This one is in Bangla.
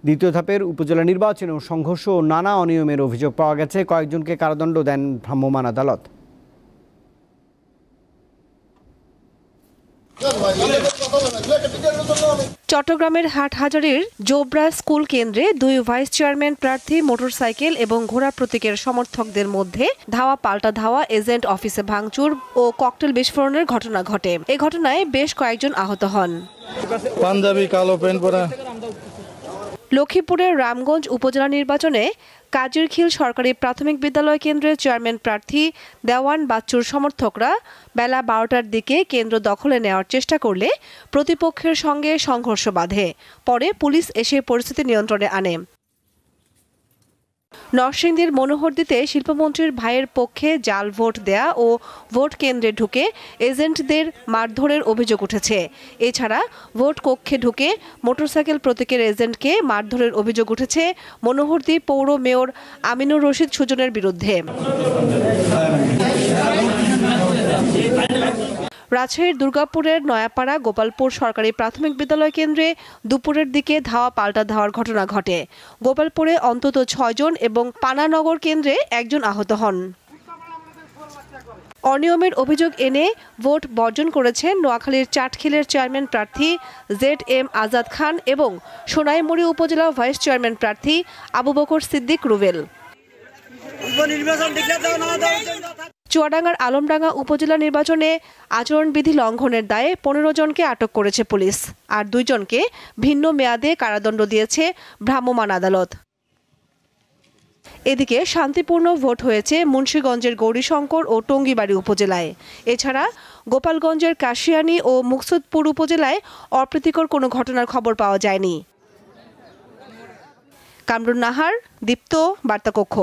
দ্বিতীয় ধাপের উপজেলা নির্বাচনেও সংঘর্ষ ও নানা অনিয়মের অভিযোগ পাওয়া গেছে। কয়েকজনকে কারাদণ্ড দেন ভ্রাম্যমাণ আদালত। চট্টগ্রামের হাটহাজারীর জোবরা স্কুল কেন্দ্রে ২ ভাইস চেয়ারম্যান প্রার্থী মোটরসাইকেল এবং ঘোড়া প্রতীকের সমর্থকদের মধ্যে ধাওয়া পাল্টা ধাওয়া, এজেন্ট অফিসে ভাঙচুর ও ককটেল বিস্ফোরণের ঘটনা ঘটে। এ ঘটনায় বেশ কয়েকজন আহত হন। পাঞ্জাবি কালো প্যান্ট পরা। লক্ষ্মীপুরের রামগঞ্জ উপজেলা নির্বাচনে কাজিরখিল সরকারি প্রাথমিক বিদ্যালয় কেন্দ্রের চেয়ারম্যান প্রার্থী দেওয়ান বাচ্চুর সমর্থকরা বেলা ১২টার দিকে কেন্দ্র দখলে নেওয়ার চেষ্টা করলে প্রতিপক্ষের সঙ্গে সংঘর্ষ বাধে। পরে পুলিশ এসে পরিস্থিতি নিয়ন্ত্রণে আনে। নরসিংদীর মনোহরদীতে শিল্পমন্ত্রীর ভাইয়ের পক্ষে জাল ভোট দেয়া ও ভোট কেন্দ্রে ঢুকে এজেন্টদের মারধরের অভিযোগ উঠেছে। এছাড়া ভোট কক্ষে ঢুকে মোটরসাইকেল প্রতীকের এজেন্টকে মারধরের অভিযোগ উঠেছে মনোহরদী পৌর মেয়র আমিনুর রশিদ সুজনের বিরুদ্ধে। রাজশাহীর দুর্গাপুরের নয়াপাড়া গোপালপুর সরকারি প্রাথমিক বিদ্যালয় কেন্দ্রে দুপুরের দিকে ধাওয়া পাল্টা ধাওয়ার ঘটনা ঘটে। গোপালপুরে অন্তত ৬ জন এবং পানানগর কেন্দ্রে ১ জন আহত হন। অনিয়মের অভিযোগ এনে ভোট বর্জন করেছেন নোয়াখালীর চাটখিলের চেয়ারম্যান প্রার্থী ZM আজাদ খান এবং সোনাইমুড়ি উপজেলা ভাইস চেয়ারম্যান প্রার্থী আবু বকর সিদ্দিক রুবেল। চুয়াডাঙ্গার আলমডাঙ্গা উপজেলা নির্বাচনে আচরণবিধি লঙ্ঘনের দায়ে ১৫ জনকে আটক করেছে পুলিশ, আর ২ জনকে ভিন্ন মেয়াদে কারাদণ্ড দিয়েছে ভ্রাম্যমাণ আদালত। এদিকে শান্তিপূর্ণ ভোট হয়েছে মুন্সিগঞ্জের গৌরীশঙ্কর ও টঙ্গীবাড়ি উপজেলায়। এছাড়া গোপালগঞ্জের কাশিয়ানী ও মুকসুদপুর উপজেলায় অপ্রীতিকর কোনো ঘটনার খবর পাওয়া যায়নি। কামরুন নাহার, দীপ্ত, বার্তা কক্ষ।